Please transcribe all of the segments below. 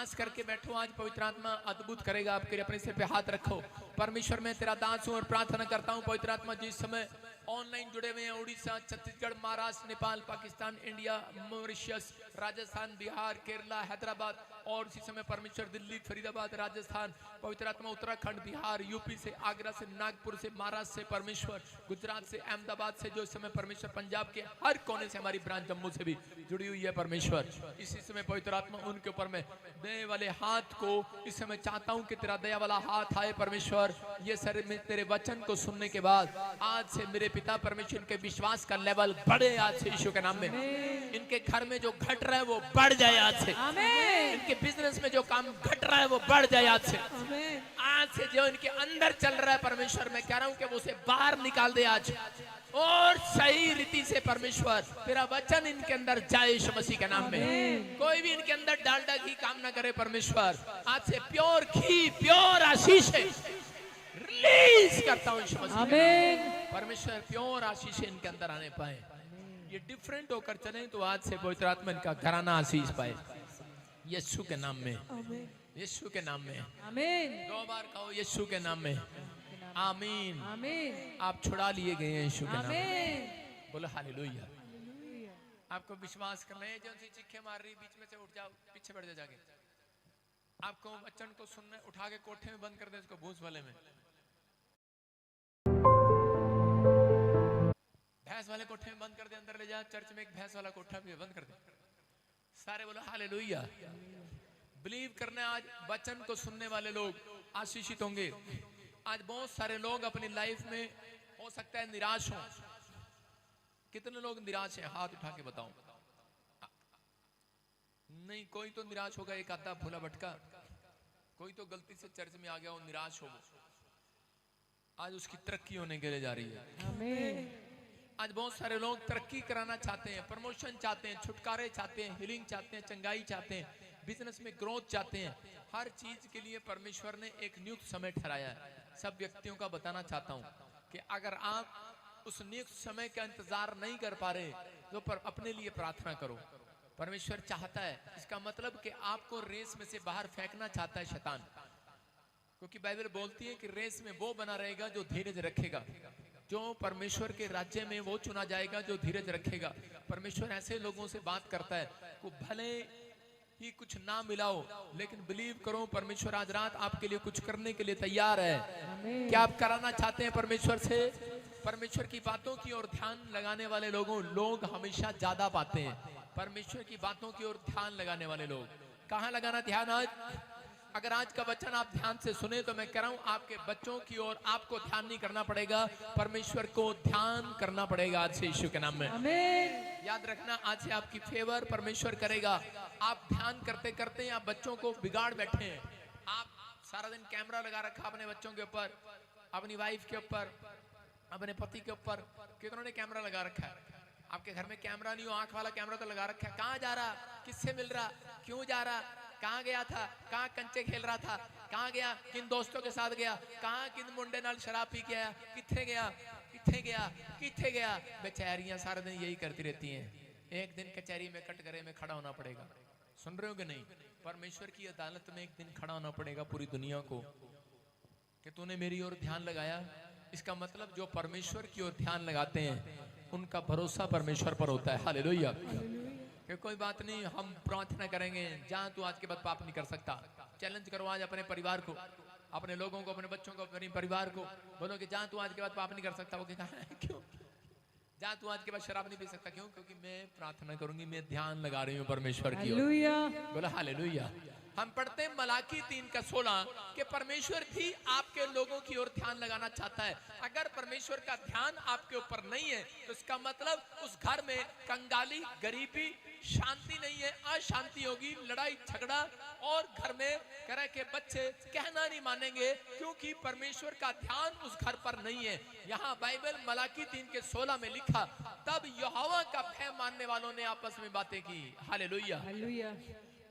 विश्वास करके बैठो, आज पवित्र आत्मा अद्भुत करेगा आपके लिए। अपने सिर पे हाथ रखो। परमेश्वर मैं तेरा दास हूं और प्रार्थना करता हूं पवित्र आत्मा जिस समय ऑनलाइन जुड़े हुए हैं, उड़ीसा, छत्तीसगढ़, महाराष्ट्र, नेपाल, पाकिस्तान, इंडिया, मॉरिशस, राजस्थान, बिहार, केरला, हैदराबाद और इसी समय परमेश्वर दिल्ली, फरीदाबाद, राजस्थान, पवित्र आत्मा उत्तराखंड, बिहार, यूपी से, आगरा से, नागपुर से, महाराष्ट्र से, परमेश्वर गुजरात से, अहमदाबाद से, जो इस समय परमेश्वर पंजाब के हर कोने से, हमारी ब्रांच जम्मू से भी जुड़ी हुई है परमेश्वर। इसी समय पवित्र आत्मा उनके ऊपर मैं दया वाले हाथ को इस समय चाहता हूं कि तेरा दया वाला हाथ आए परमेश्वर। ये सर में तेरे वचन को सुनने के बाद आज से मेरे पिता परमेश्वर इनके विश्वास का लेवल बढ़े आज से यीशु के नाम में। इनके घर में जो घट रहा है वो बढ़ जाए आज से। इनके बिजनेस में जो काम घट रहा है वो बढ़ जाए आज से। आज से जो इनके अंदर चल रहा है परमेश्वर, मैं कह रहा हूं कि वो उसे बाहर निकाल दे आज, और सही रीति से परमेश्वर तेरा वचन इनके अंदर जाए यीशु मसीह के नाम में। कोई भी इनके अंदर डालडा घी काम ना करे परमेश्वर। आज से प्योर घी, प्योर आशीष रिलीज करता हूं यीशु मसीह के नाम में। परमेश्वर प्योर आशीष इनके अंदर आने पाए, ये डिफरेंट होकर चले तो आज से पवित्र आत्मा इनका घराना आशीष पाए यीशु के नाम में, यीशु के नाम में। आमीन। 2 बार कहो यीशु के नाम में। आमीन। आमीन। आप छुड़ा लिए गए हैं यीशु के नाम में। बोलो हालेलुया। आपको विश्वास करना है, जो सी चिक्के मार रही बीच में से उठ जाओ, पीछे बढ़ जाओ। आपको वचन को सुनना, उठा के कोठे में बंद कर दे इसको, भूस वाले में, भैंस वाले कोठे में बंद कर दे, अंदर ले जा। चर्च में एक भैंस वाला कोठा भी बंद कर दे। सारे बोलो हालेलुया। बिलीव करना, आज वचन को सुनने वाले लोग आशीषित होंगे। आज बहुत सारे लोग अपनी लाइफ में हो सकता है निराश हो। कितने लोग निराश हैं? हाथ उठा के बताओ। नहीं, कोई तो निराश होगा, एक आधा भूला भटका, कोई तो गलती से चर्च में आ गया और निराश हो। आज उसकी तरक्की होने के लिए जा रही है। आमीन। आज बहुत सारे लोग तरक्की कराना चाहते हैं, प्रमोशन चाहते हैं, छुटकारे चाहते हैं, हीलिंग चाहते हैं, चंगाई चाहते हैं, बिजनेस में ग्रोथ चाहते हैं। हर चीज के लिए परमेश्वर ने एक नियुक्त समय ठहराया है। सब व्यक्तियों का बताना चाहता हूं कि अगर आप उस नियुक्त समय का इंतजार नहीं कर पा रहे तो अपने लिए प्रार्थना करो। परमेश्वर चाहता है, इसका मतलब कि आपको रेस में से बाहर फेंकना चाहता है शैतान, क्योंकि बाइबल बोलती है कि रेस में वो बना रहेगा जो धीरज रखेगा। जो परमेश्वर के राज्य में वो चुना जाएगा जो धीरज रखेगा। परमेश्वर ऐसे लोगों से बात करता है को भले ही कुछ ना मिला हो, लेकिन बिलीव करो परमेश्वर आज रात आपके लिए कुछ करने के लिए तैयार है। क्या आप कराना चाहते हैं परमेश्वर से? परमेश्वर की बातों की ओर ध्यान लगाने वाले लोग हमेशा ज्यादा पाते हैं। परमेश्वर की बातों की ओर ध्यान लगाने वाले लोग, कहाँ लगाना ध्यान? आज अगर आज का वचन आप ध्यान से सुने तो मैं कह रहा हूं आपके बच्चों की ओर आपको ध्यान नहीं करना पड़ेगा, परमेश्वर को ध्यान करना पड़ेगा आज से यीशु के नाम में। आमीन। याद रखना, आज से आपकी फेवर परमेश्वर करेगा। आप ध्यान करते करते आप बच्चों को बिगाड़ बैठे हैं। आप सारा दिन कैमरा लगा रखा अपने बच्चों के ऊपर, अपनी वाइफ के ऊपर, अपने पति के ऊपर। कितनों ने कैमरा लगा रखा है? आपके घर में कैमरा नहीं हो, आंख वाला कैमरा तो लगा रखा है। कहाँ जा रहा, किससे मिल रहा, क्यों जा रहा, कहाँ गया था, कहाँ कंचे खेल रहा था, कहाँ गया, किन दोस्तों के साथ गया, कहाँ किन मुंडे नाल शराब पी के आया, किथे गया, किथे गया, किथे गया। बेचारियां सारा दिन यही करती रहती हैं। एक दिन कचहरी में कटघरे में खड़ा होना पड़ेगा। सुन रहे हो कि नहीं? परमेश्वर की अदालत में एक दिन खड़ा होना पड़ेगा पूरी दुनिया को कि तूने मेरी ओर ध्यान लगाया। इसका मतलब जो परमेश्वर की ओर ध्यान लगाते हैं उनका भरोसा परमेश्वर पर होता है। हालेलुया। कि कोई बात नहीं, हम प्रार्थना करेंगे, जहां तू आज के बाद पाप नहीं कर सकता। चैलेंज करो आज अपने परिवार को, अपने लोगों को, अपने बच्चों को, अपने परिवार को बोलो कि जहां तू आज के बाद पाप नहीं कर सकता। वो कहा क्यों? जहां तू आज के बाद शराब नहीं पी सकता, क्यों? क्योंकि मैं प्रार्थना करूंगी, मैं ध्यान लगा रही हूँ परमेश्वर की ओर। बोला हालेलुया। हम पढ़ते हैं मलाकी 3:16 कि परमेश्वर भी आपके लोगों की ओर ध्यान लगाना चाहता है। अगर परमेश्वर का ध्यान आपके ऊपर नहीं है तो इसका मतलब उस घर में कंगाली, गरीबी, शांति नहीं है, अशांति होगी, लड़ाई झगड़ा, और घर में कह के बच्चे कहना नहीं मानेंगे क्योंकि परमेश्वर का ध्यान उस घर पर नहीं है। यहाँ बाइबल मलाकी 3:16 में लिखा, तब यहोवा का भय मानने वालों ने आपस में बातें की। हालेलुया।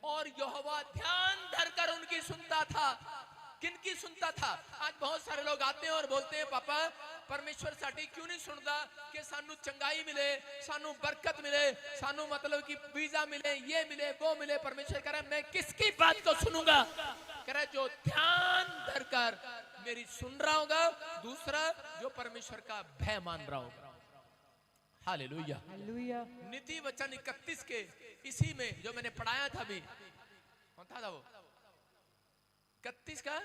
और यहोवा ध्यान धरकर उनकी सुनता था। किनकी सुनता था? आज बहुत सारे लोग आते हैं और बोलते हैं पापा परमेश्वर साडी क्यों नहीं सुनता कि सानू चंगाई मिले, सानू बरकत मिले, सानू मतलब कि वीजा मिले, ये मिले, वो मिले। परमेश्वर कह रहा है मैं किसकी बात को सुनूंगा। कह रहा जो ध्यान धरकर मेरी सुन रहा होगा, दूसरा जो परमेश्वर का भय मान रहा होगा। हालेलुया। नीति वचन 31 के इसी में जो मैंने पढ़ाया था अभी, कौन था वो 31 का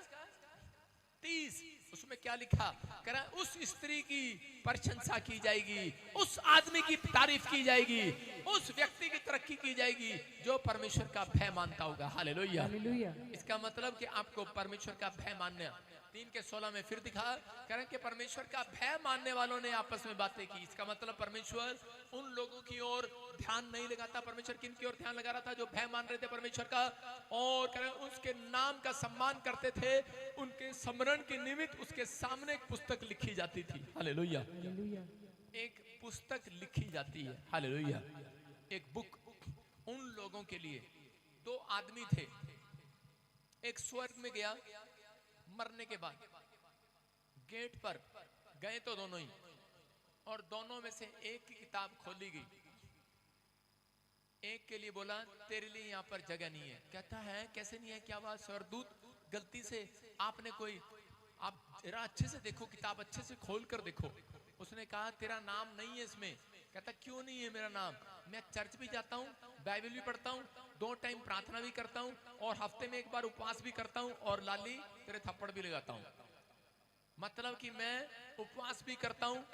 30, उसमें क्या लिखा? कह रहा उस स्त्री की प्रशंसा की जाएगी, उस आदमी की तारीफ की जाएगी, उस व्यक्ति की तरक्की की जाएगी जो परमेश्वर का भय मानता होगा। हालेलुया। इसका मतलब कि आपको परमेश्वर का भय मानना। 3 के 16 में फिर दिखा, कह रहे कि परमेश्वर का भय मानने वालों ने आपस में बातें की। इसका मतलब परमेश्वर उन लोगों की ओर ध्यान नहीं लगाता। परमेश्वर किन की ओर ध्यान लगा रहा था? जो भय मान रहे थे परमेश्वर का, और कह रहे उसके नाम का सम्मान करते थे। उनके स्मरण के निमित्त उसके सामने एक पुस्तक लिखी जाती थी। हालेलुया। एक पुस्तक लिखी जाती है। हालेलुया। एक बुक उन लोगों के लिए। 2 आदमी थे, एक स्वर्ग में गया मरने के बाद, गेट पर गए तो दोनों ही, और दोनों में से एक की किताब खोली गई। एक के लिए बोला तेरे लिए यहाँ पर जगह नहीं है। कहता है कैसे नहीं है? क्या बात? स्वर्गदूत गलती से आपने कोई, आप जरा अच्छे से देखो, किताब अच्छे से खोल कर देखो। उसने कहा तेरा नाम नहीं है इसमें। कहता क्यों नहीं है मेरा नाम? मैं चर्च भी जाता हूँ, बाइबल भी पढ़ता हूँ, 2 टाइम प्रार्थना भी करता हूँ, और हफ्ते में 1 बार उपवास भी करता हूँ, और लाली तेरे थप्पड़ भी लगाता हूँ। मतलब कि मैं उपवास भी करता हूँ,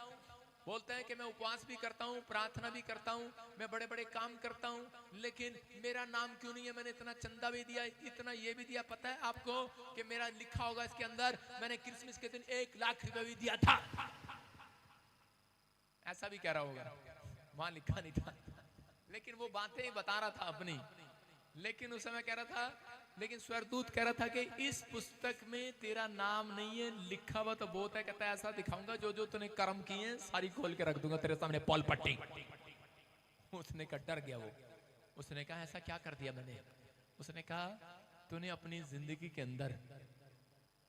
बोलते हैं कि मैं उपवास भी करता हूँ, प्रार्थना भी करता हूँ, मैं बड़े बड़े काम करता हूँ, लेकिन मेरा नाम क्यों नहीं है? मैंने इतना चंदा भी दिया, इतना ये भी दिया। पता है आपको कि मेरा लिखा होगा इसके अंदर, मैंने क्रिसमस के दिन 1 लाख रुपए भी दिया था। ऐसा भी कह रहा होगा, वहां लिखा नहीं था, लेकिन वो बातें ही बता रहा था अपनी। लेकिन उस समय कह रहा था, लेकिन स्वर्गदूत कह रहा था कि इस पुस्तक में तेरा नाम नहीं है, लिखा हुआ तो बहुत है। कहता है ऐसा दिखाऊंगा जो जो तूने कर्म किए हैं सारी खोल के रख दूंगा तेरे सामने, पॉल पट्टी। उसने कहा, डर गया वो। उसने कहा ऐसा क्या कर दिया मैंने? उसने कहा तूने अपनी जिंदगी के अंदर,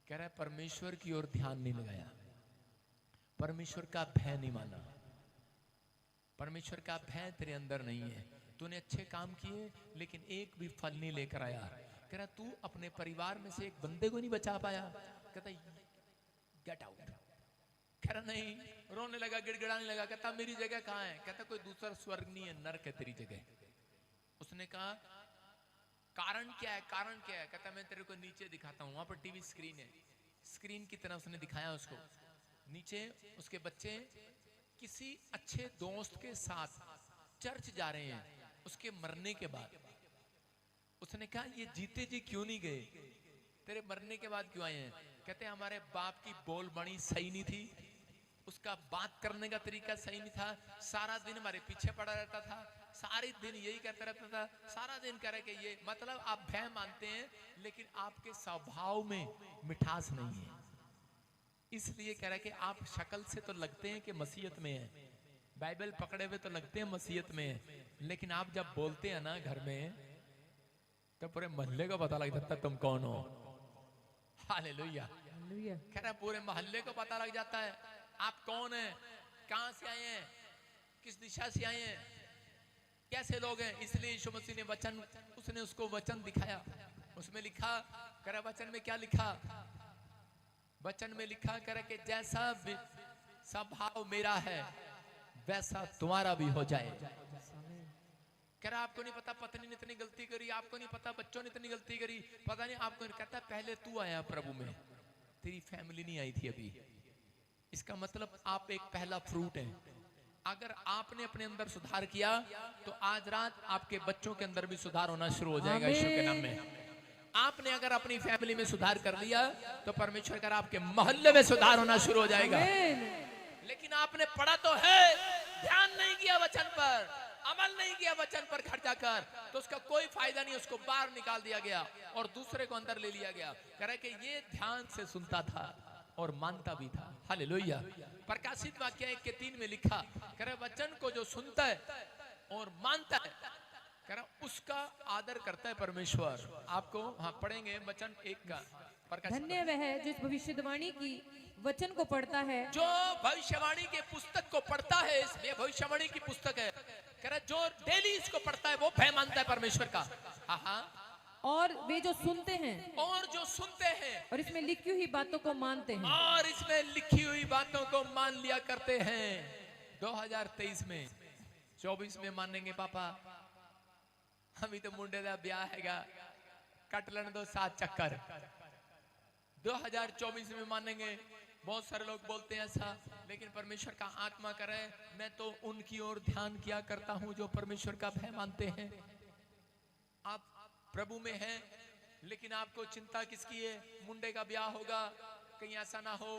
कह रहा है परमेश्वर की ओर ध्यान नहीं लगाया, परमेश्वर का भय नहीं माना, परमेश्वर का भय तेरे अंदर नहीं है। तूने अच्छे काम किए लेकिन एक भी फल नहीं लेकर आया। कह रहा तू अपने परिवार में से एक बंदे को नहीं बचा पाया। कहता गेट आउट। कह रहा नहीं, रोने लगा, गिड़गिड़ाने लगा। कहता मेरी जगह कहाँ है? कहता कोई दूसरा स्वर्ग नहीं है, नरक है तेरी जगह। उसने कहा कारण क्या है? कारण क्या है? कहता मैं तेरे को नीचे दिखाता हूँ, वहां पर टीवी स्क्रीन है, स्क्रीन की तरह उसने दिखाया उसको। नीचे उसके बच्चे किसी अच्छे दोस्त के साथ चर्च जा रहे हैं उसके मरने के बाद। उसने कहा ये जीते जी क्यों नहीं गए? तेरे मरने के बाद क्यों आए हैं? कहते हमारे बाप की बोलबानी सही नहीं थी, उसका बात करने का तरीका सही नहीं था, सारा दिन हमारे पीछे पड़ा रहता था, सारे दिन यही कहता रहता था, सारा दिन कह रहे कि ये, मतलब आप भय मानते हैं लेकिन आपके स्वभाव में मिठास नहीं है। इसलिए कह रहा है कि आप शक्ल से तो लगते हैं कि मसीहत में है, बाइबल पकड़े हुए तो लगते हैं मसीहत में है, लेकिन आप जब बोलते हैं ना घर में तो पूरे मोहल्ले को पता लग जाता है तुम कौन हो। हालेलुया। कह रहा है पूरे मोहल्ले को पता लग जाता है आप कौन हैं, कहां से आए हैं, किस दिशा से आए हैं, कैसे लोग हैं। इसलिए यीशु मसीह ने वचन, उसने उसको वचन दिखाया। उसमें लिखा, कह रहा वचन में क्या लिखा? वचन में लिखा कह रहा कि जैसा स्वभाव मेरा है वैसा तुम्हारा भी हो जाए। कह रहा आपको नहीं पता पत्नी ने इतनी गलती करी, आपको नहीं पता बच्चों ने इतनी गलती करी, पता नहीं आपको। कहता पहले तू आया प्रभु में, तेरी फैमिली नहीं आई थी अभी। इसका मतलब आप एक पहला फ्रूट है। अगर आपने अपने अंदर सुधार किया तो आज रात आपके बच्चों के अंदर भी सुधार होना शुरू हो जाएगा यीशु के नाम में। आपने अगर अपनी फैमिली में सुधार कर लिया तो परमेश्वर कर आपके मोहल्ले में सुधार होना शुरू हो जाएगा। लेकिन आपने पढ़ा तो है, ध्यान नहीं किया वचन पर, अमल नहीं किया वचन पर घर जाकर, तो उसका कोई फायदा नहीं। उसको बाहर निकाल दिया गया और दूसरे को अंदर ले लिया गया। कह रहे कि ये ध्यान से सुनता था और मानता भी था। हालेलुया। प्रकाशित वाक्य 1:3 में लिखा, कह रहे वचन को जो सुनता है और मानता है, कह रहा उसका आदर करता है परमेश्वर। आपको हाँ पढ़ेंगे वचन 1 का। धन्य वह है जिस भविष्यवाणी की वचन को पढ़ता है, जो भविष्यवाणी के पुस्तक को पढ़ता है। इसलिए भविष्यवाणी की पुस्तक है। कह रहा जो डेली इसको पढ़ता है वो भय मानता है परमेश्वर का। हाँ। और वे जो सुनते और इसमें लिखी हुई बातों को मानते हैं। और इसमें लिखी हुई बातों को मान लिया करते हैं। 2023 में 24 में मानेंगे पापा, अभी तो मुंडे का ब्याह हैगा, कट लेने दो 7 चक्कर। 2024 में मानेंगे। बहुत सारे लोग बोलते हैं ऐसा, लेकिन परमेश्वर का आत्मा करे, मैं तो उनकी ओर ध्यान किया करता हूं जो परमेश्वर का भय मानते हैं। आप प्रभु में हैं, लेकिन आपको चिंता किसकी है? मुंडे का ब्याह होगा, कहीं ऐसा ना हो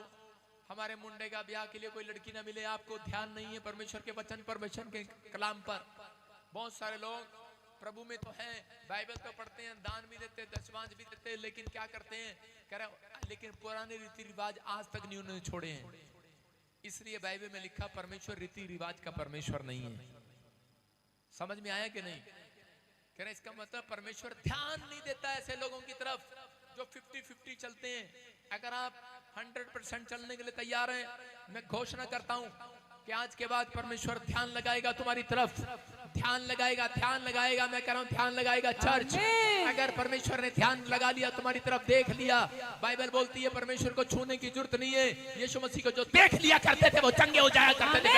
हमारे मुंडे का ब्याह के लिए कोई लड़की ना मिले। आपको ध्यान नहीं है परमेश्वर के वचन, परमेश्वर के कलाम पर। बहुत सारे लोग प्रभु में तो हैं, बाइबल तो पढ़ते हैं, दान भी देते, दशमांश भी देते, लेकिन क्या करते हैं? कह रहे लेकिन पुराने रीति रिवाज आज तक नहीं उन्होंने छोड़े हैं। इसलिए बाइबल में लिखा परमेश्वर रीति रिवाज का परमेश्वर नहीं है। समझ में आया कि नहीं? कह रहे इसका मतलब परमेश्वर ध्यान नहीं देता ऐसे लोगों की तरफ जो 50-50 चलते हैं। अगर आप 100% चलने के लिए तैयार हैं, मैं घोषणा करता हूं कि आज के बाद परमेश्वर ध्यान लगाएगा तुम्हारी तरफ, ध्यान लगाएगा, ध्यान लगाएगा। मैं कह रहा हूं ध्यान लगाएगा चर्च। अगर परमेश्वर ने ध्यान लगा लिया तुम्हारी तरफ, देख लिया, बाइबल बोलती है परमेश्वर को छूने की जरूरत नहीं है। यीशु मसीह को जो देख लिया करते थे वो चंगे हो जाया करते थे।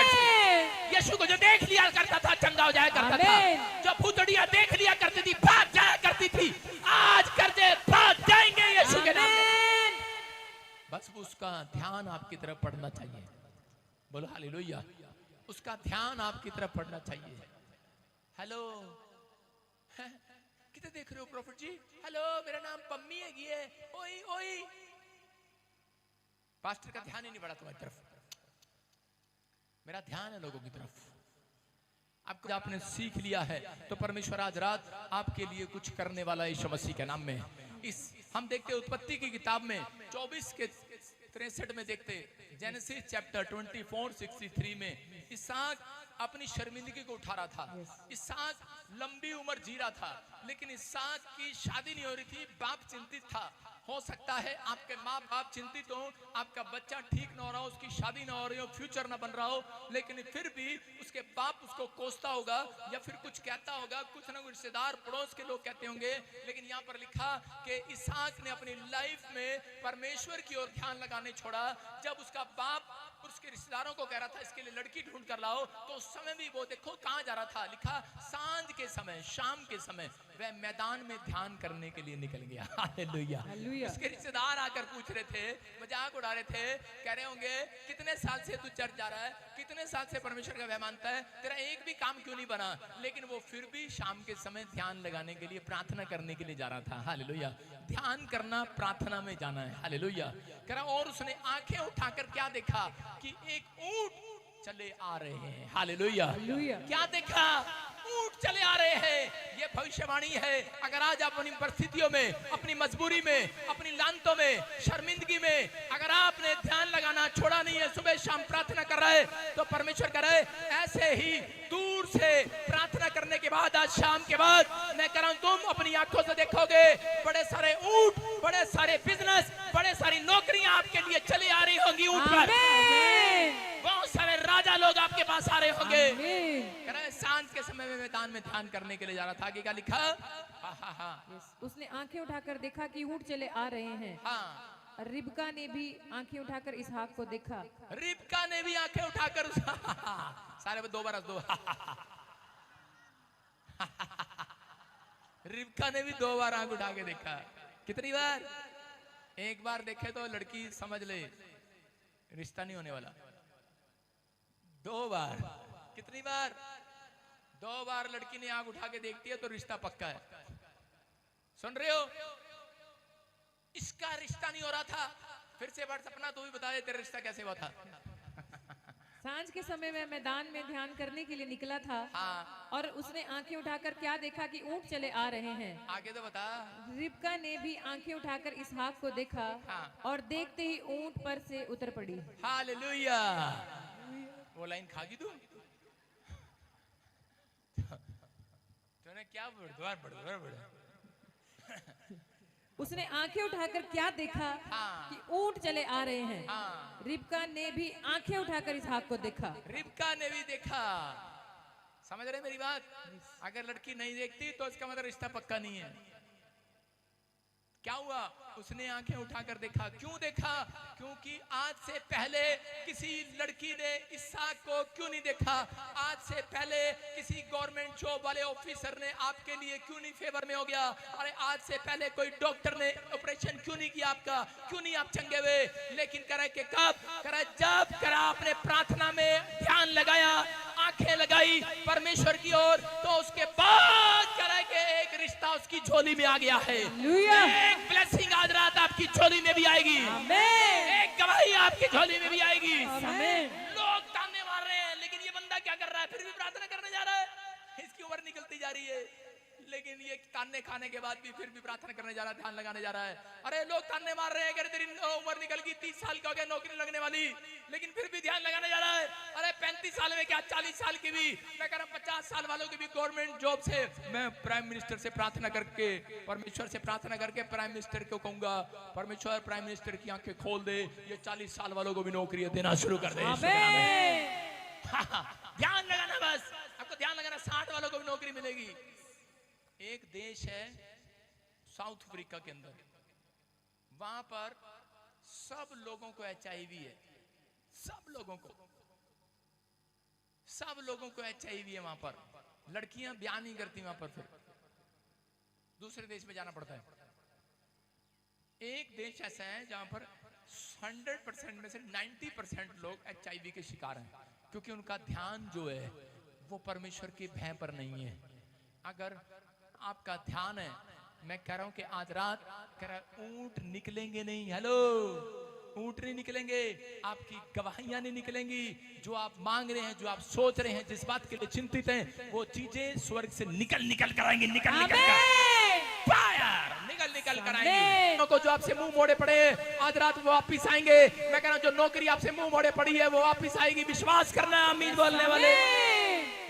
यीशु को जो देख लिया करता था चंगा हो जाया करता था। जो भूतड़ियां देख लिया करती थी भाग जाया करती थी, आज करते भाग जाएंगे यीशु के नाम में। बस उसका ध्यान आपकी तरफ पड़ना चाहिए। बोलो हालेलुया। उसका ध्यान आपकी तरफ पड़ना चाहिए। हेलो, कितने देख रहे हो प्रॉफिट जी? हेलो, मेरा नाम पम्मी है। ओई ओई, पास्टर का ध्यान ही नहीं बढ़ा तुम्हारी तरफ, मेरा ध्यान है लोगों की तरफ। आपको आपने सीख लिया है तो परमेश्वर आज रात आपके लिए कुछ करने वाला है यीशु मसीह के नाम में। इस हम देखते उत्पत्ति की किताब में 24 के 63 में देखते, जेनेसिस चैप्टर 24:63 में इसहाक अपनी शर्मिंदगी को उठा रहा था। इसहाक लंबी उम्र जी रहा था, लेकिन इसहाक की शादी नहीं हो रही थी। बाप चिंतित था। हो सकता है आपके माँ बाप चिंतित हो, आपका बच्चा ठीक ना हो रहा हो, उसकी शादी ना हो रही हो, फ्यूचर ना बन रहा हो, लेकिन फिर भी उसके बाप उसको कोसता होगा या फिर कुछ कहता होगा, कुछ ना कुछ रिश्तेदार पड़ोस के लोग कहते होंगे। लेकिन यहाँ पर लिखा कि इसहाक ने अपनी लाइफ में परमेश्वर की ओर ध्यान लगाने छोड़ा। जब उसका बाप उसके रिश्तेदारों को कह रहा था इसके लिए लड़की ढूंढ कर लाओ, तो उस समय भी वो देखो कहां जा रहा था। लिखा सांझ के समय, शाम के समय वह मैदान में ध्यान करने के लिए निकल गया। हालेलुया। उसके रिश्तेदार आकर पूछ रहे थे, मजाक उड़ा रहे थे, कह रहे होंगे कितने साल से तू चर्च जा रहा है, कितने साल से परमेश्वर का भय मानता है, तेरा एक भी काम क्यों नहीं बना? लेकिन वो फिर भी शाम के समय ध्यान लगाने के लिए, प्रार्थना करने के लिए जा रहा था। हालेलुया। ध्यान करना, प्रार्थना में जाना है। हालेलुया। कह रहा और उसने आंखें उठाकर क्या देखा कि एक ऊंट चले आ रहे हैं। हालेलुया। क्या देखा? ऊंट चले आ रहे हैं। ये भविष्यवाणी है। अगर आज आप अपनी परिस्थितियों में, अपनी मजबूरी में, अपनी लानतों में, शर्मिंदगी में अगर आपने ध्यान लगाना छोड़ा नहीं है, सुबह शाम प्रार्थना कर रहे हैं, तो परमेश्वर कह रहे ऐसे ही दूर से प्रार्थना करने के बाद, आज शाम के बाद मैं कह रहा हूं तुम अपनी आंखों से देखोगे बड़े सारे ऊंट, बड़े सारे बिजनेस, बड़े सारी नौकरियां आपके लिए चली आ रही होंगी ऊंट पर। बहुत सारे राजा लोग आपके पास आ रहे होंगे। कह रहा है सांझ के समय में मैदान में ध्यान करने के लिए जा रहा था कि क्या लिखा? उसने आंखें उठाकर देखा कि ऊंट चले आ रहे हैं। हाँ। रिबका ने भी आंखें उठाकर इसहाक को देखा। रिबका ने भी आंखें उठाकर सारे दो बार दो रिबका ने भी 2 बार आंख उठा के देखा। कितनी बार? एक बार देखे तो लड़की समझ ले रिश्ता नहीं होने वाला। 2 बार। कितनी बार? 2 बार लड़की ने आंख उठा के देखती है तो रिश्ता पक्का है। सुन रहे हो? इसका रिश्ता नहीं हो रहा था। फिर से बार सपना तू भी बता दे तेरा रिश्ता कैसे हुआ था। सांझ के समय में मैदान में ध्यान करने के लिए निकला था। हाँ। और उसने आंखें उठाकर क्या देखा कि ऊंट चले आ रहे हैं। आगे तो बता। रिबका ने भी आंखें उठाकर इसहाक को देखा। हाँ। और देखते ही ऊंट पर से उतर पड़ी। हालेलुया। वो लाइन खागी तू? तूने क्या बढ़ उसने आंखें उठाकर क्या देखा? हाँ। कि ऊंट चले आ रहे हैं। हाँ। रिबका ने भी आंखें उठाकर इसहाक को देखा। रिबका ने भी देखा। समझ रहे मेरी बात? अगर लड़की नहीं देखती तो इसका मतलब रिश्ता पक्का नहीं है। क्या हुआ? उसने आंखें उठाकर देखा। क्यों देखा? क्योंकि आज से पहले किसी लड़की ने इसहाक को क्यों नहीं देखा? आज से पहले किसी गवर्नमेंट जॉब वाले ऑफिसर ने आपके लिए क्यों नहीं फेवर में हो गया? अरे आज से पहले कोई डॉक्टर ने ऑपरेशन क्यों नहीं किया आपका? क्यों नहीं आप चंगे हुए? लेकिन करे कि कब? करे जब करा आपने प्रार्थना में ध्यान लगाया, आंखें लगाई परमेश्वर की ओर, तो उसके बाद करे कि एक रिश्ता उसकी झोली में आ गया है। एक ब्लेसिंग आज रात आपकी झोली में भी आएगी। एक गवाही आपकी झोली में भी आएगी। लोग ताने मार रहे हैं, लेकिन ये बंदा क्या कर रहा है? फिर भी प्रार्थना करने जा रहा है। इसकी उम्र निकलती जा रही है, लेकिन ये ताने खाने के बाद भी फिर भी प्रार्थना करने जा रहा है, ध्यान लगाने जा रहा है। अरे लोग ताने मार रहे हैं कि तेरी उम्र निकल गई, 30 साल का हो गया, नौकरी लगने वाली, लेकिन फिर भी ध्यान लगाने जा रहा है। अरे 35 साल में क्या, 40 साल की भी, मैं कह रहा हूं 50 साल वालों की भी गवर्नमेंट जॉब से मैं प्राइम मिनिस्टर से प्रार्थना करके, परमेश्वर से प्रार्थना करके प्राइम मिनिस्टर को कहूंगा, परमेश्वर प्राइम मिनिस्टर की आंखें खोल दे, ये 40 साल वालों को भी नौकरी देना शुरू कर दे। ध्यान लगाना, बस आपको ध्यान लगाना, 60 वालों को भी नौकरी मिलेगी। एक देश है साउथ अफ्रीका के अंदर, वहां पर सब लोगों को HIV है, सब लोगों को HIV है। वहां पर लड़कियां ब्याह नहीं करती, वहां पर फिर दूसरे देश में जाना पड़ता है। एक देश ऐसा है जहां पर 100% में से 90% लोग HIV के शिकार हैं, क्योंकि उनका ध्यान जो है वो परमेश्वर के भय पर नहीं है। अगर आपका ध्यान है, मैं कह रहा हूं कि आज रात कह रहा ऊंट निकलेंगे नहीं, हेलो, ऊंट नहीं निकलेंगे, आपकी गवाहियां नहीं निकलेंगी। जो आप मांग रहे हैं, जो आप सोच रहे हैं, जिस बात के लिए चिंतित हैं, वो चीजें स्वर्ग से निकल कर आएंगी, निकल कर आएंगी। को जो आपसे मुंह मोड़े पड़े, आज रात वो वापिस आएंगे। मैं कह रहा हूं जो नौकरी आपसे मुंह मोड़े पड़ी है वो वापिस आएगी, विश्वास करना आमीन बोलने वाले।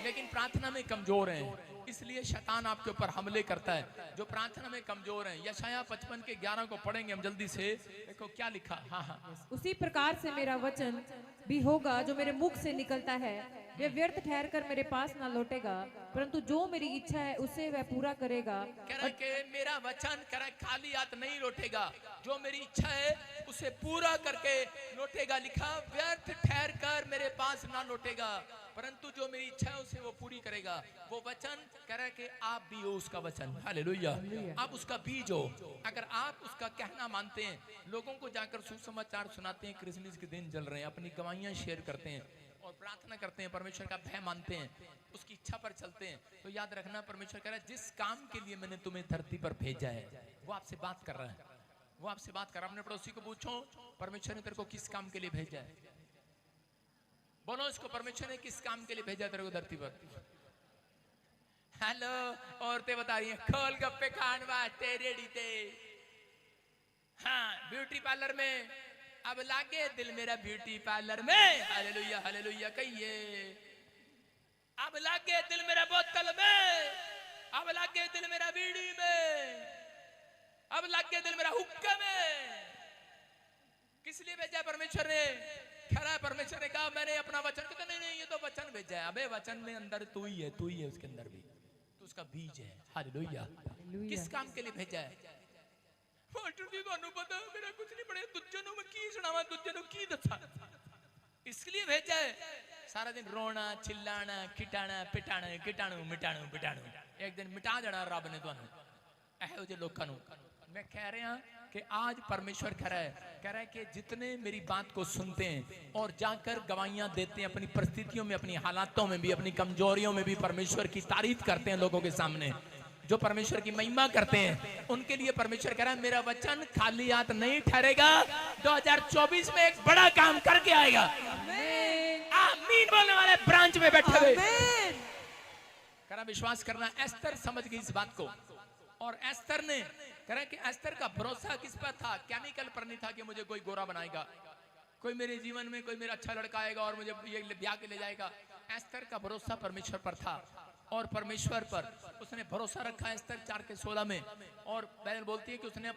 लेकिन प्रार्थना में कमजोर हैं, इसलिए शैतान आपके ऊपर हमले करता है। जो प्रार्थना में कमजोर हैं, यशाया 55 के 11 को पढ़ेंगे हम जल्दी से। देखो क्या लिखा। हाँ, उसी प्रकार से मेरा वचन भी होगा जो मेरे मुख से निकलता है, वे व्यर्थ ठहर कर मेरे पास ना लौटेगा, परंतु जो मेरी इच्छा है उसे वह पूरा करेगा। कह रहा कि मेरा वचन कह रहा खाली हाथ नहीं लौटेगा, जो मेरी इच्छा है उसे पूरा करके लौटेगा। लिखा व्यर्थ ठहर कर मेरे पास ना लौटेगा, परंतु जो मेरी इच्छा है उसे वो पूरी करेगा। वो वचन कह रहा है कि आप भी हो उसका वचन, हालेलुया, आप उसका बीज हो। अगर आप उसका कहना मानते हैं, लोगों को जाकर सुसमाचार सुनाते हैं, क्रिसमस के दिन चल रहे हैं, अपनी गवाहियां शेयर करते हैं और प्रार्थना करते हैं, परमेश्वर का भय मानते हैं, उसकी इच्छा पर चलते हैं, तो याद रखना परमेश्वर कह रहा है जिस काम के लिए मैंने तुम्हें धरती पर भेजा है वो आपसे बात कर रहा है, वो आपसे बात कर रहा है। अपने पड़ोसी को पूछो परमेश्वर ने तेरे को किस काम के लिए भेजा है? बोलो इसको, परमेश्वर ने किस काम के लिए भेजा तेरे को धरती पर? हेलो, औरतें बता रही हैं खोल गप्पे खान वास्ते रेडी थे। हाँ, ब्यूटी पार्लर में अब लागे दिल मेरा ब्यूटी पार्लर में, हालेलुया हालेलुया कहिए। अब लागे दिल मेरा बोतल में, अब लागे दिल मेरा बीड़ी में, अब लागे दिल मेरा हुक्का में। किस लिए भेजा परमेश्वर ने? खरा है, परमेश्वर ने कहा मैंने अपना वचन, कहते नहीं नहीं ये तो वचन भेजा है। अबे वचन में अंदर तू ही है, तू ही है उसके अंदर भी, तो उसका बीज है। हालेलुया। किस काम के लिए भेजा है? पता मेरा कुछ नहीं पड़े, तुझे मैं की सुनावा, तुझे की दसा, इसलिए भेजा है। सारा दिन रोना चिल्लाना खिटाना पिटाना कीटाणु मिटाणु पिटाणु, एक दिन मिटा देना रब ने तुहानू ਇਹੋ ਜਿਹੇ लोगों ਨੂੰ। मैं कह रहा कि आज परमेश्वर कह रहा है कि जितने मेरी बात को सुनते हैं और जाकर गवाहियां देते हैं अपनी परिस्थितियों में, अपनी हालातों में भी, अपनी कमजोरियों में भी परमेश्वर की तारीफ करते हैं लोगों के सामने, जो परमेश्वर की महिमा करते हैं, उनके लिए परमेश्वर कह रहा है मेरा वचन खाली हाथ नहीं ठहरेगा, 2024 में एक बड़ा काम करके आएगा। आमीन बोलने वाले ब्रांच में बैठे हुए कह रहा विश्वास करना। एस्तर समझ गई इस बात को, और एस्तर ने कह रहा कि एस्तर का भरोसा किस पर था? केमिकल पर नहीं था कि मुझे कोई गोरा बनाएगा, कोई मेरे जीवन में कोई मेरा अच्छा लड़का आएगा और मुझे ये ब्याह के ले जाएगा। एस्तर का भरोसा परमेश्वर पर था। और परमेश्वर पर उसने भरोसा रखा एस्तर 4:16 में। और बहन बोलती है कि उसने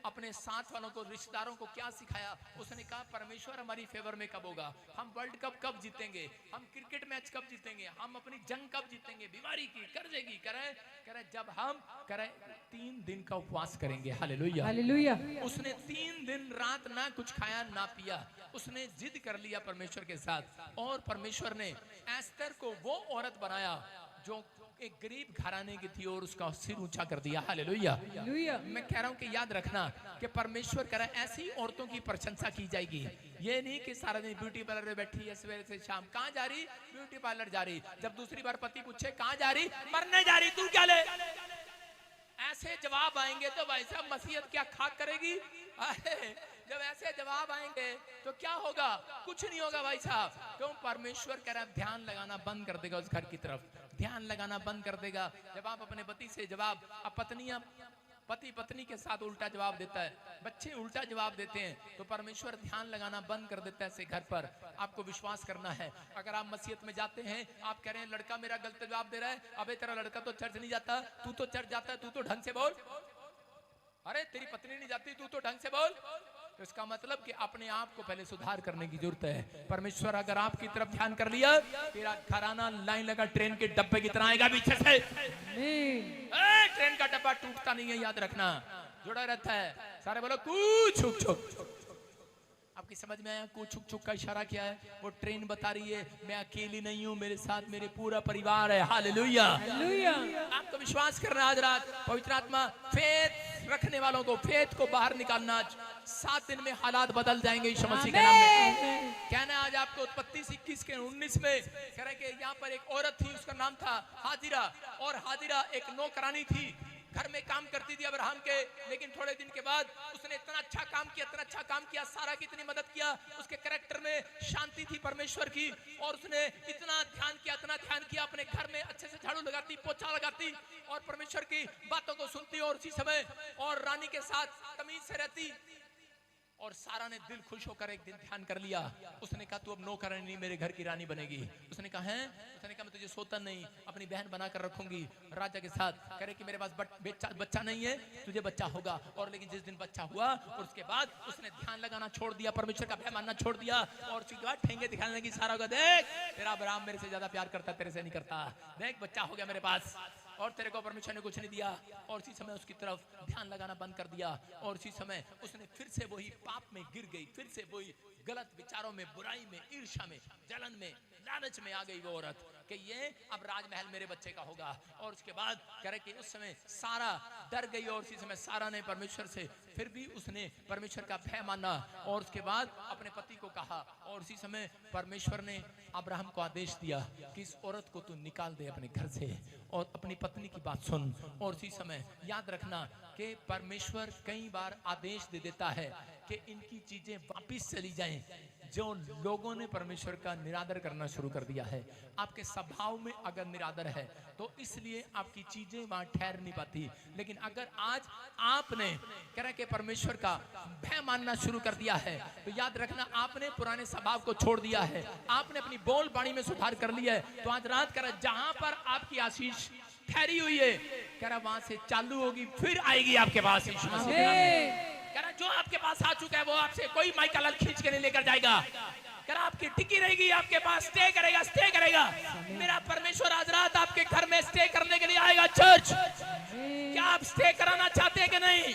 अपने साथ वालों को, रिश्तेदारों को क्या सिखाया। उसने कहा परमेश्वर हमारी फेवर में कब होगा, हम वर्ल्ड कप कब जीतेंगे, हम क्रिकेट मैच कब जीतेंगे, हम अपनी जंग कब जीतेंगे, बीमारी की, कर्जे की, करे जब हम 3 दिन का उपवास करेंगे। Hallelujah hallelujah. उसने 3 दिन रात ना कुछ खाया ना पिया, उसने जिद कर लिया परमेश्वर के साथ। और परमेश्वर ने एस्तर को वो औरत बनाया जो एक गरीब घराने की थी और उसका सिर ऊंचा कर दिया। हालेलुया। हालेलुया। मैं कह रहा हूं कि याद रखना कि परमेश्वर कह रहा है ऐसी औरतों की प्रशंसा की जाएगी। ये नहीं कि सारा दिन ब्यूटी पार्लर में बैठी है, सवेरे से शाम कहां जा रही, ब्यूटी पार्लर जा रही, जब दूसरी बार पति पूछे कहां जा रही, मरने जा रही, तू क्या ले। ऐसे जवाब आएंगे तो भाई साहब मसीहत क्या खाक करेगी। जब ऐसे जवाब आएंगे तो क्या होगा, कुछ नहीं होगा भाई साहब। क्यों, परमेश्वर कह रहा है ध्यान लगाना बंद कर देगा, उस घर की तरफ ध्यान लगाना बंद कर देगा। जब आप अपने पति से जवाब, अब पति पत्नी के साथ उल्टा जवाब देता है, बच्चे उल्टा जवाब देते हैं, तो परमेश्वर ध्यान लगाना बंद कर देता है ऐसे घर पर। आपको विश्वास करना है। अगर आप मसीहत में जाते हैं, आप कह रहे हैं लड़का मेरा गलत जवाब दे रहा है, अबे तेरा लड़का तो चर्च नहीं जाता, तू तो चर्च जाता है, तू तो ढंग से बोल। अरे तेरी पत्नी नहीं जाती, तू तो ढंग से बोल। तो इसका मतलब कि अपने आप को पहले सुधार करने की जरूरत है। परमेश्वर अगर आपकी तरफ ध्यान कर लिया, तेरा घराना लाइन लगा ट्रेन के डब्बे की तरह आएगा पीछे से। ट्रेन का डब्बा टूटता नहीं है, याद रखना, जुड़ा रहता है। सारे बोलो कू छुक छुक। आपकी समझ में आया कू छुक छुक का इशारा क्या है? वो ट्रेन बता रही है मैं अकेली नहीं हूँ, मेरे साथ मेरे पूरा परिवार है। हालेलुया। आपको विश्वास करना आज रात पवित्र आत्मा फेथ रखने वालों को, फेथ को बाहर निकालना। 7 दिन में हालात बदल जाएंगे यीशु मसीह के नाम में। कहना आज आपको उत्पत्ति 21 के 19 में कह रहे कि यहाँ पर एक औरत थी, उसका नाम था हाजिरा। और हाजिरा एक नौकरानी थी, घर में काम करती थी अब्राहम के। लेकिन थोड़े दिन के बाद उसने इतना अच्छा काम किया, सारा की इतनी मदद किया, उसके कैरेक्टर में शांति थी परमेश्वर की। और उसने इतना ध्यान किया, अपने घर में अच्छे से झाड़ू लगाती, पोछा लगाती और परमेश्वर की बातों को सुनती और उसी समय और रानी के साथ तमीज से रहती। और सारा ने दिल खुश होकर एक दिन ध्यान कर लिया। उसने कहा तू अब नौकरानी नहीं, मेरे घर की रानी बनेगी। उसने कहा है, उसने कहा मैं तुझे सोता नहीं, अपनी बहन बनाकर रखूंगी राजा के साथ। कह रहे कि मेरे पास बच्चा नहीं है, तुझे बच्चा होगा। और लेकिन जिस दिन बच्चा हुआ और उसके बाद उसने ध्यान लगाना छोड़ दिया, परमेश्वर का भय मानना छोड़ दिया। और उसके बाद ठेंगे दिखाने लगी सारा को, देख तेरा अब्राहम मेरे से ज्यादा प्यार करता, तेरे से नहीं करता, देख बच्चा हो गया मेरे पास, और तेरे को परमेश्वर ने कुछ नहीं दिया। और उसी समय उसकी तरफ ध्यान लगाना बंद कर दिया। और उसी समय उसने फिर से वही पाप में गिर गई, फिर से वही गलत विचारों में, बुराई में, ईर्ष्या में, जलन में, लालच में आ गई वो औरत कि ये अब राजमहल मेरे बच्चे का होगा। और उसके बाद कह रहे कि उस समय सारा डर गई। और उसी समय सारा ने परमेश्वर से फिर भी उसने परमेश्वर का भय माना और उसके बाद अपने पति को कहा। और उसी समय परमेश्वर ने अब्राहम को आदेश दिया कि इस औरत को तू निकाल दे अपने घर से और अपनी पत्नी की बात सुन। और उसी समय याद रखना कि परमेश्वर कई बार आदेश दे देता है कि इनकी चीजें वापिस चली जाएं। जो लोगों ने परमेश्वर का निरादर करना शुरू कर दिया है, आपके स्वभाव में अगर निरादर है तो इसलिए आपकी चीजें वहां ठहर नहीं पाती। लेकिन अगर आज आपने कह रहे कि परमेश्वर का भय मानना शुरू कर दिया है, तो याद रखना आपने पुराने स्वभाव को छोड़ दिया है, आपने अपनी बोल बाणी में सुधार कर लिया है। तो आज रात कह रहा जहां पर आपकी आशीष ठहरी हुई है, कह रहा वहां से चालू होगी, फिर आएगी आपके पास यीशु मसीह के नाम में। कह रहा जो आपके पास आ चुका है वो आपसे कोई माइका लाल खींच के नहीं लेकर जाएगा। कह रहा आपकी टिकी रहेगी, आपके पास स्टे करेगा। मेरा परमेश्वर आज रात आपके घर में स्टे करने के लिए आएगा। चर्च, क्या आप स्टे कराना चाहते हैं कि नहीं?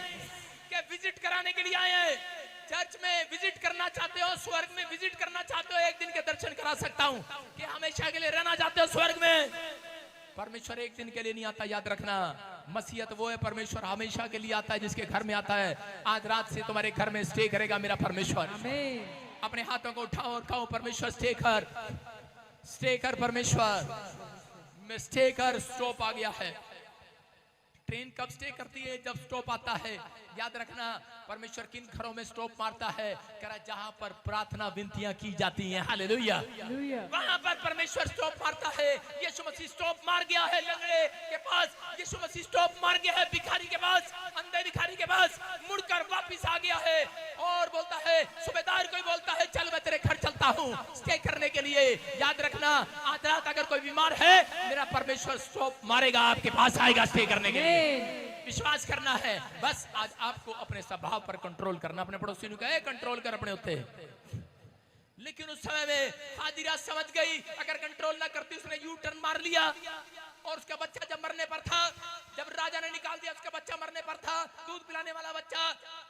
क्या विजिट कराने के लिए आए हैं? चर्च में विजिट करना चाहते हो, स्वर्ग में विजिट करना चाहते हो, एक दिन के दर्शन करा सकता हूँ। कि हमेशा के लिए रहना चाहते हो स्वर्ग में? परमेश्वर एक दिन के लिए नहीं आता, याद रखना। मसीहत वो है, परमेश्वर हमेशा के लिए आता है जिसके घर में आता है। आज रात से तुम्हारे घर में स्टे करेगा मेरा परमेश्वर। अपने हाथों को उठाओ और कहो परमेश्वर स्टे कर परमेश्वर में स्टे कर। स्टॉप आ गया है। ट्रेन कब स्टे करती है? जब स्टॉप आता है। याद रखना परमेश्वर किन घरों में स्टॉप मारता है? कह रहा जहां पर प्रार्थना विनतियां की जाती हैं। हालेलुया। वहां पर परमेश्वर स्टॉप मारता है। यीशु मसीह स्टॉप मार गया है लंगड़े के पास, यीशु मसीह स्टॉप मार गया है भिखारी के पास, अंधे भिखारी के पास, मुड़कर वापिस आ गया है और बोलता है, सूबेदार कोई बोलता है चल मैं तेरे घर चलता हूँ स्टे करने के लिए। याद रखना आज रात अगर कोई बीमार है मेरा परमेश्वर स्टॉप मारेगा, आपके पास आएगा स्टे करने के लिए। विश्वास करना है। बस आज आपको अपने स्वभाव पर कंट्रोल करना। अपने पड़ोसी ने कहा कंट्रोल कर अपने उत्ते, लेकिन उस समय में हाजिरा समझ गई अगर कंट्रोल ना करती उसने यू टर्न मार लिया और उसका बच्चा जब मरने पर था, जब राजा ने निकाल दिया उसका बच्चा मरने पर था, दूध पिलाने वाला बच्चा,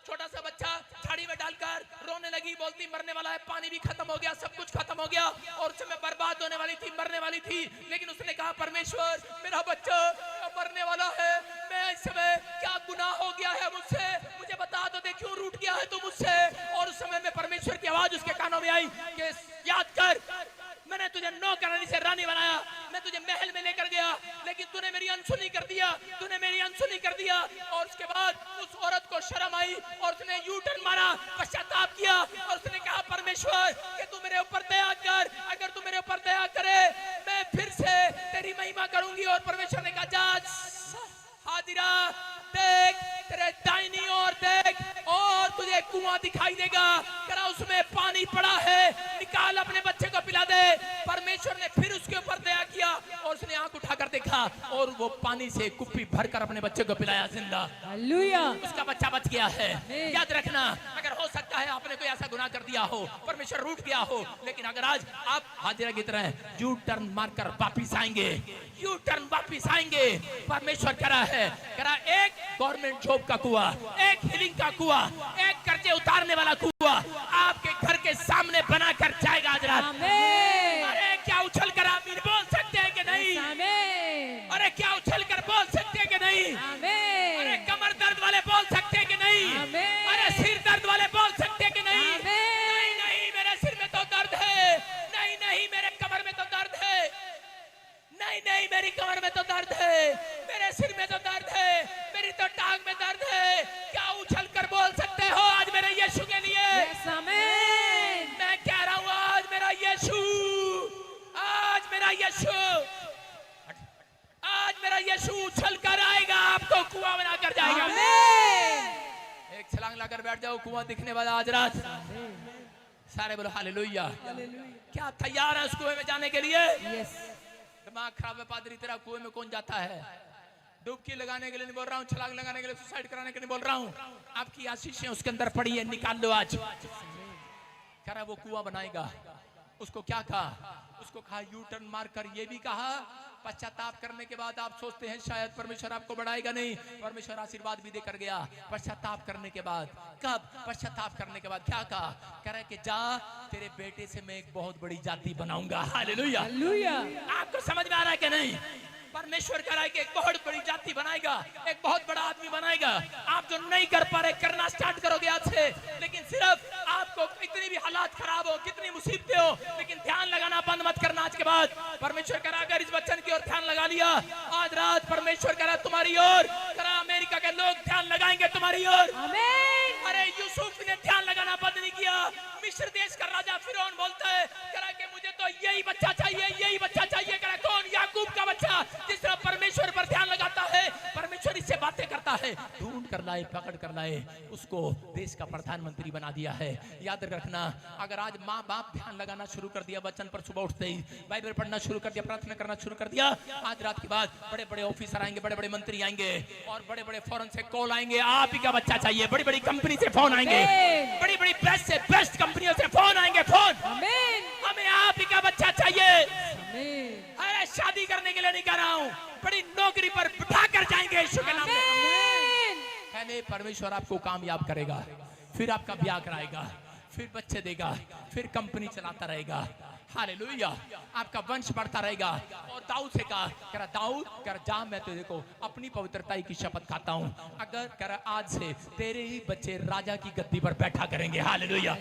छोटा सा बच्चा झाड़ी में डालकर रोने लगी, बोलती मरने वाला है, पानी भी खत्म हो गया, सब कुछ खत्म हो गया और उस समय बर्बाद होने वाली थी, मरने वाली थी। लेकिन उसने कहा परमेश्वर मेरा बच्चा मरने वाला है, मैं इस समय क्या गुनाह हो गया है मुझसे, मुझे बता दो दे क्यों रूठ गया है तू मुझसे। और उस समय में परमेश्वर की आवाज उसके कानों में आई कि याद कर मैंने तुझे नौकरानी से रानी बनाया, मैं तुझे महल में लेकर गया, लेकिन तूने मेरी अनसुनी कर दिया, तूने मेरी अनसुनी कर दिया। और उसके बाद उस औरत को शर्म आई और उसने यू टर्न मारा, पश्चाताप किया और उसने कहा परमेश्वर कि तू मेरे ऊपर दया कर, अगर तू मेरे ऊपर दया करे मैं फिर से तेरी महिमा करूंगी। और परमेश्वर ने कहा जा हाजिरा देख तेरे दाहिनी ओर देख और तुझे कुआं दिखाई देगा, करा उसमें पानी पड़ा है, निकाल अपने बच्चे को पिला दे। परमेश्वर ने फिर उसके ऊपर दया किया और उसने आंख उठाकर देखा और वो पानी से कुप्पी भरकर अपने बच्चे को पिलाया जिंदा। हालेलुया, उसका बच्चा बच गया है। याद रखना अगर हो सकता है आपने कोई ऐसा गुनाह कर दिया हो, परमेश्वर रूठ गया हो, लेकिन अगर आज आप हाजिरा की तरह यू टर्न मारकर वापिस आएंगे, यू टर्न वापिस आएंगे, परमेश्वर करा है, करा एक गवर्नमेंट जॉब का कुआं, एक हीलिंग का कुआं, एक कर्जे उतारने वाला कुआं आपके घर के सामने बनाकर जाएगा आज रात। अरे क्या उछल कर आमीन बोल सकते हैं कि नहीं? अरे क्या उछल कर बोल सकते हैं कि नहीं? अरे कमर दर्द वाले बोल सकते हैं कि नहीं? अरे सिर दर्द वाले बोल सकते हैं कि नहीं? नहीं नहीं मेरे सिर में तो दर्द है, नहीं नहीं मेरे कमर में तो दर्द है, नहीं नहीं मेरी कमर में तो दर्द है, मेरे सिर में तो दर्द है, मेरी तो टांग में दर्द है। क्या उछल कर बोल सकते हो आज मेरे यीशु के लिए? मैं कह रहा हूँ आज मेरा यीशु, आज मेरा यीशु, आज मेरा यीशु उछल कर आएगा, आपको कुआं बना कर जाएगा। एक छलांग लाकर बैठ जाओ, कुआं दिखने वाला आज रात। सारे बोलो हालेलुया। क्या तैयार है उस कुएं में जाने के लिए? दिमाग खराब है पादरी तेरा, कुएं में कौन जाता है? डुबकी लगाने के लिए नहीं बोल रहा हूँ, छलांग लगाने के लिए, सुसाइड कराने के लिए बोल रहा हूँ। आपकी आशीषें उसके अंदर पड़ी है, निकाल लो आज। कह रहा वो कुआं बनाएगा। उसको क्या कहा? उसको कहा यू टर्न मारकर, ये भी कहा पश्चाताप करने के बाद आप सोचते हैं शायद परमेश्वर आपको बढ़ाएगा, नहीं, परमेश्वर आशीर्वाद भी देकर गया। पश्चाताप करने के बाद, कब? पश्चाताप करने के बाद क्या कहा? कह रहा है कि जा तेरे बेटे से मैं एक बहुत बड़ी जाति बनाऊंगा। हालेलुया। आपको समझ में आ रहा है कि नहीं? परमेश्वर कह रहा है कि एक बहुत बड़ी जाति बनाएगा, एक बहुत बड़ा आदमी बनाएगा। आप जो नहीं कर पा रहे करना स्टार्ट करोगे आज से, लेकिन सिर्फ आपको इतनी भी हालात खराब हो, कितनी मुसीबतें हो, लेकिन ध्यान लगाना बंद मत करना आज के बाद। परमेश्वर कह रहा अगर इस वचन की ओर ध्यान लगा लिया आज रात, परमेश्वर कह रहा तुम्हारी ओर, कह रहा अमेरिका के लोग ध्यान लगाएंगे तुम्हारी ओर। अरे यूसुफ ने ध्यान लगाना बंद नहीं किया। मिस्र देश का राजा फिरौन बोलता है, कह रहा कि मुझे तो यही बच्चा चाहिए, यही बच्चा चाहिए। कह रहा कौन? याकूब का बच्चा। जिस तरह परमेश्वर पर ध्यान लगाता है, परमेश्वर इससे बातें करता है, ढूंढ कर लाए, पकड़ कर लाए, उसको देश का प्रधानमंत्री बना दिया है। याद रखना अगर आज माँ बाप ध्यान लगाना शुरू कर दिया, वचन पर सुबह उठते ही बाइबल पढ़ना शुरू कर दिया, प्रार्थना करना शुरू कर दिया, आज रात के बाद बड़े बड़े ऑफिसर आएंगे, बड़े बड़े मंत्री आएंगे और बड़े बड़े फॉरेन से कॉल आएंगे, आप ही का बच्चा चाहिए। बड़ी बड़ी कंपनी से फोन आएंगे, बड़ी बड़ी बेस्ट से बेस्ट कंपनियों से फोन आएंगे, फोन हमें आप ही का बच्चा चाहिए। अरे शादी करने के लिए नहीं कह रहा हूँ, बड़ी नौकरी पर बिठा कर जाएंगे यीशु के नाम में। परमेश्वर आपको कामयाब करेगा, फिर आपका ब्याह कराएगा, फिर बच्चे देगा, फिर कंपनी चलाता रहेगा। हालेलुया। आपका वंश बढ़ता रहेगा। और दाऊद से कहा, कह रहा दाऊद, कह रहा जा मैं तुझे को अपनी पवित्रता की शपथ खाता हूँ, अगर कह रहा आज से तेरे ही बच्चे राजा की गद्दी पर बैठा करेंगे। हालेलुया।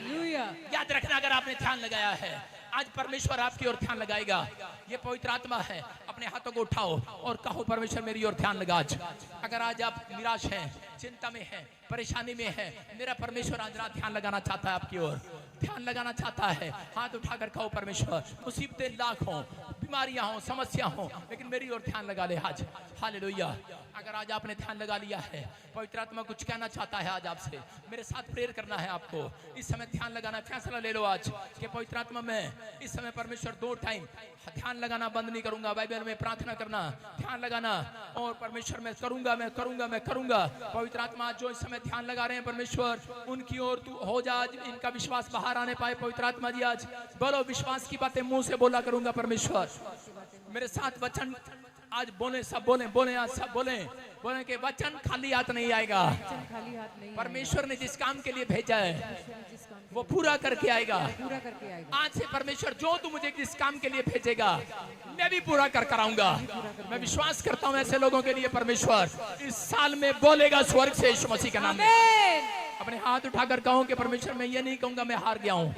याद रखना अगर आपने ध्यान लगाया है, आज परमेश्वर आपकी ओर ध्यान लगाएगा। ये पवित्र आत्मा है। अपने हाथों को उठाओ और कहो परमेश्वर मेरी ओर ध्यान लगा। आज अगर आज आप निराश हैं, चिंता में है, परेशानी में है, मेरा परमेश्वर आज रात ध्यान लगाना चाहता है आपकी ओर, ध्यान लगाना चाहता है। हाथ उठाकर कहो परमेश्वर, मुसीबतें लाख हों, बीमारियां हों, समस्या हों, लेकिन मेरी ओर ध्यान लगा ले आज। हालेलुया। अगर आज आपने ध्यान लगा लिया है, पवित्र आत्मा कुछ कहना चाहता है आज आपसे, मेरे साथ प्रेयर करना है आपको। इस समय ध्यान लगाना, फैसला ले लो आज कि पवित्र आत्मा में इस समय परमेश्वर 2 टाइम ध्यान लगाना बंद नहीं करूंगा। बाइबल में प्रार्थना करना, ध्यान लगाना, और परमेश्वर मैं करूंगा, मैं करूंगा, मैं करूंगा। पवित्र आत्मा जो इस समय ध्यान लगा रहे हैं परमेश्वर, उनकी ओर तू हो जा, आज इनका विश्वास बाहर आने पाए। पवित्र आत्मा जी आज बोलो, विश्वास की बातें मुंह से बोला करूंगा परमेश्वर। मेरे साथ वचन आज बोले, सब बोले, बोले आज सब बोले, बोले कि वचन खाली हाथ नहीं आएगा। खाली हाथ नहीं, परमेश्वर ने जिस काम के लिए भेजा है वो पूरा करके आएगा। पूरा करके आएगा। आज से परमेश्वर जो तू मुझे जिस काम के लिए भेजेगा मैं भी पूरा कर कराऊंगा। मैं विश्वास करता हूँ ऐसे लोगों के लिए परमेश्वर इस साल में बोलेगा स्वर्ग से, यीशु मसीह के नाम में। अपने हाथ उठाकर कहूं कि परमेश्वर मैं ये नहीं कहूंगा मैं हार गया हूँ,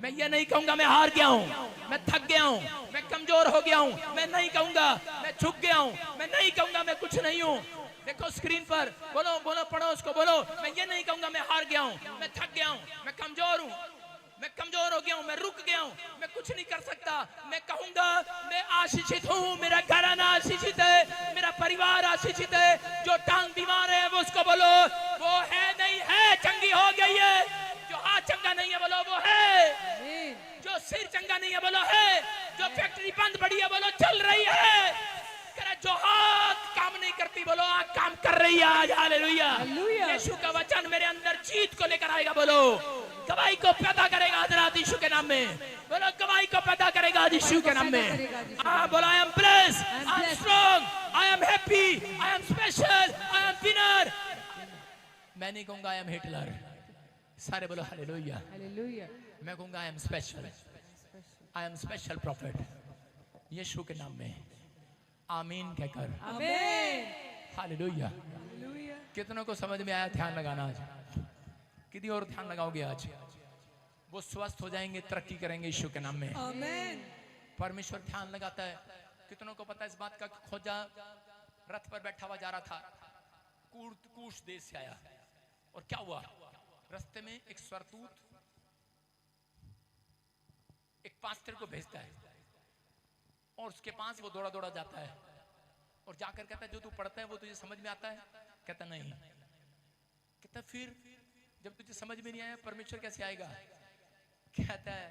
मैं ये नहीं कहूंगा मैं हार गया हूँ, मैं थक गया हूँ, मैं कमजोर हो गया हूँ, मैं नहीं कहूंगा मैं झुक गया हूँ, मैं नहीं कहूंगा मैं कुछ नहीं हूँ। देखो स्क्रीन पर, बोलो बोलो, पढ़ो उसको, बोलो मैं ये नहीं कहूंगा मैं हार गया हूँ, मैं थक गया हूँ, मैं कमजोर हूँ, मैं कमजोर हो गया हूँ, मैं रुक गया हूँ, मैं कुछ नहीं कर सकता। मैं कहूंगा मैं आशीषित हूँ, मेरा घराना आशीषित है, मेरा परिवार आशीषित है। जो टांग बीमार है वो उसको बोलो वो है नहीं है, चंगी हो गई है। जो हाथ चंगा नहीं है बोलो वो है। जो सिर चंगा नहीं है बोलो है। जो फैक्ट्री बंद पड़ी है बोलो चल रही है। जो हाथ काम नहीं करती बोलो आज काम कर रही है आज। हालेलुया। यीशु का वचन मेरे अंदर जीत को लेकर आएगा। बोलो गवाही को पैदा करेगा आज यीशु के नाम में। बोलो गवाही को पैदा करेगा आज यीशु के नाम में। बोलो I am blessed, I am strong, I am happy, I am special, I M winner. मैं नहीं कहूंगा आई एम हिटलर। सारे बोलो हालेलुया। हालेलुया। मैं कहूंगा I am special, I am special prophet, यीशु के नाम में। आमीन कहकर आमीन। हालेलुया। कितनों को समझ में आया ध्यान लगाना? आज कितनी और ध्यान लगाओगे आज? वो स्वस्थ हो जाएंगे, तरक्की करेंगे यीशु के नाम में। आमीन। परमेश्वर ध्यान लगाता है। कितनों को पता है इस बात का? खोजा रथ पर बैठा हुआ जा रहा था, कूश देश से आया, और क्या हुआ? रास्ते में एक स्वरदूत एक पास्टर को भेजता है, और उसके पास वो दौड़ा दौड़ा जाता है और जाकर कहता है जो तू पढ़ता है वो तुझे समझ में आता है? कहता नहीं। कहता फिर जब तुझे समझ में नहीं आया परमेश्वर कैसे आएगा? कहता है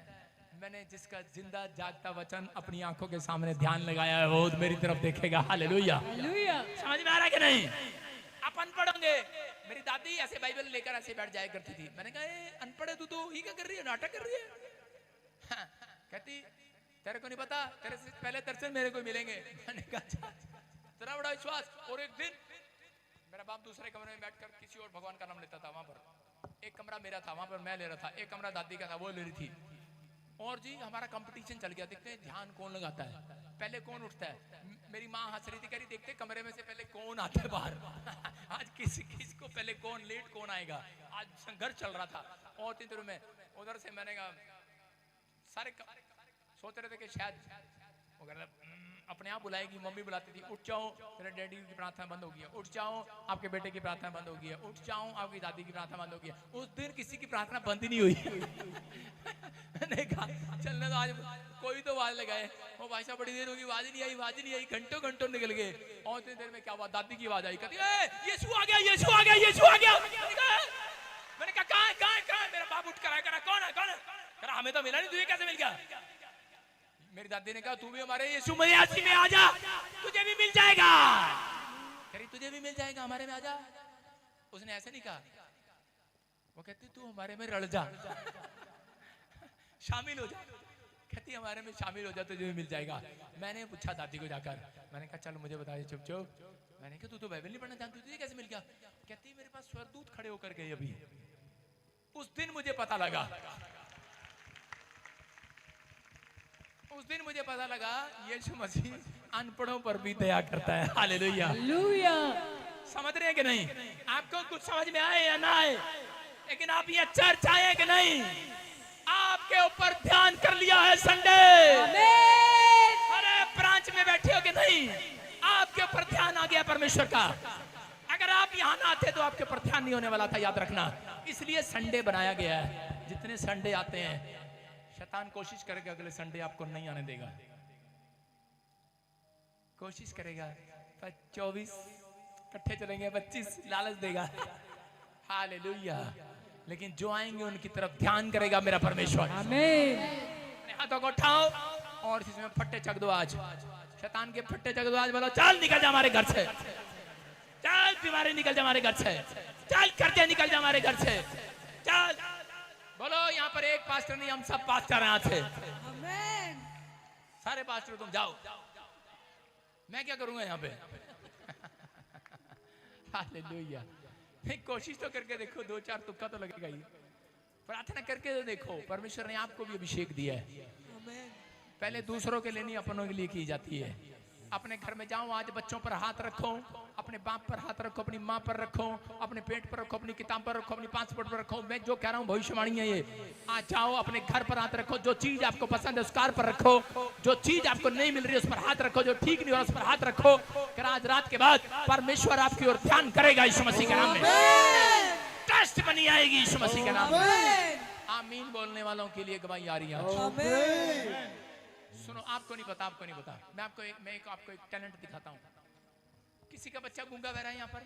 मैंने जिसका जिंदा जागता वचन अपनी आंखों के सामने ध्यान लगाया है वो मेरी तरफ देखेगा। हालेलुया। समझ में आ रहा है कि नहीं? आप अनपढ़ होंगे। मेरी दादी ऐसे बाइबल लेकर ऐसे बैठ जाया करती थी। मैंने कहा अनपढ़ है तू तो ही क्या कर रही है, नाटक कर रही है? हाँ, कहती तेरे को नहीं पता, तेरे से पहले दर्शन मेरे को मिलेंगे। मैंने कहा तेरा बड़ा विश्वास। और एक दिन मेरा बाप दूसरे कमरे में बैठकर किसी और भगवान का नाम लेता था। वहां पर एक कमरा मेरा था, वहां पर मैं ले रहा था, एक कमरा दादी का था वो ले रही थी। और जी हमारा कंपटीशन चल गया, देखते हैं ध्यान कौन लगाता है, पहले कौन उठता है। मेरी माँ हंस रही थी, कह रही देखते कमरे में से पहले कौन आता है बाहर। आज किस को पहले कौन लेट कौन आएगा। आज संघर्ष चल रहा था। और 3 दिनों में उधर से मैंने कहा सारे सोच रहे थे कि शायद अपने आप बुलाएगी। मम्मी बुलाती थी, उठ जाओ तेरे डैडी की प्रार्थना बंद हो गई है, उठ जाओ आपके बेटे की प्रार्थना बंद हो गई है, उठ जाओ आपकी दादी की प्रार्थना बंद हो गई है। उस दिन किसी की प्रार्थना बंद ही नहीं हुई। मैंने कहा चलने तो आज कोई तो आवाज लगाए। वो भाई साहब बड़ी देर होगी, आवाज नहीं आई, आवाज नहीं आई, घंटों घंटों निकल गए। और इतनी देर में क्या हुआ, दादी की आवाज आई, कहती यीशु आ गया, यीशु आ गया, यीशु आ गया। मैंने कहा कहाँ? मेरा बाप उठ कर आया, करा कौन है, कौन है? करा हमें तो मिला नहीं, तुझे कैसे मिल गया? मेरी दादी ने कहा तू भी हमारे यीशु मसीह में आ जा, तुझे भी मिल जाएगा। करी तुझे भी मिल जाएगा, हमारे में आ जा। उसने ऐसे नहीं कहा, वो कहती तू हमारे में रड़ जा, शामिल हो जा। कहती हमारे में शामिल हो जा, तुझे भी मिल जाएगा। मैंने पूछा दादी को जाकर, मैंने कहा चल मुझे बता दे चुप चुप। मैंने कहा तू तो बाइबल नहीं पढ़ना जानती, तुझे कैसे मिल गया? कहती मेरे पास स्वरदूत खड़े होकर गए अभी। उस दिन मुझे पता लगा, उस दिन मुझे पता लगा यीशु मसीह अनपढ़ों पर भी दया करता है। हालेलुया। समझ रहे हैं कि नहीं? आपको कुछ समझ में आए या ना आए, लेकिन आप ये चर्च आए कि नहीं? आपके ऊपर ध्यान कर लिया है संडे। अरे ब्रांच में बैठे हो कि नहीं? आपके ऊपर ध्यान आ गया परमेश्वर का। अगर आप यहाँ ना आते तो आपके ऊपर ध्यान नहीं होने वाला था, याद रखना। इसलिए संडे बनाया गया है। जितने संडे आते हैं, शैतान कोशिश करेगा अगले संडे आपको नहीं आने देगा, कोशिश करेगा। 24 इकट्ठे चलेंगे, 25 लालच देगा, हालेलुया। लेकिन जो आएंगे उनकी तरफ ध्यान करेगा मेरा परमेश्वर। आमीन। अपने हाथों को उठाओ और इसमें फट्टे चक दो आज, शैतान के फट्टे चक दो आज। बोलो चल निकल जा हमारे घर से, चल बीमारी निकल जा हमारे घर से, चल कर्जे निकल जा हमारे घर से, चल। बोलो यहाँ पर एक पास्टर नहीं, हम सब पास्टर हैं आज से। सारे पास्टर तुम जाओ, मैं क्या करूंगा यहाँ पे। हालेलुया। कोशिश तो करके देखो, 2-4 तुक्का तो लगेगा ही। प्रार्थना करके तो देखो, परमेश्वर ने आपको भी अभिषेक दिया है। पहले दूसरों के लिए नहीं, अपनों के लिए की जाती है। अपने घर में जाओ आज, बच्चों पर हाथ रखो, अपने बाप पर हाथ रखो, अपनी माँ पर रखो, अपने पेट पर रखो, अपनी किताब पर रखो, अपनी पासपोर्ट पर रखो। मैं जो कह रहा हूँ भविष्यवाणी है ये। आज जाओ अपने घर पर हाथ रखो, जो चीज आपको पसंद है उस कार पर रखो, जो चीज आपको नहीं मिल रही है उस पर हाथ रखो, जो ठीक नहीं हो रहा उस पर हाथ रखो। कर आज रात के बाद परमेश्वर आपकी ओर ध्यान करेगा यीशु मसीह के नाम में। टेस्ट बनी आएगी यीशु मसीह के नाम में। आमीन बोलने वालों के लिए गवाही आ रही है। सुनो, आपको नहीं पता, मैं आपको एक टैलेंट दिखाता हूँ। किसी का बच्चा गूंगा बहरा है यहाँ पर?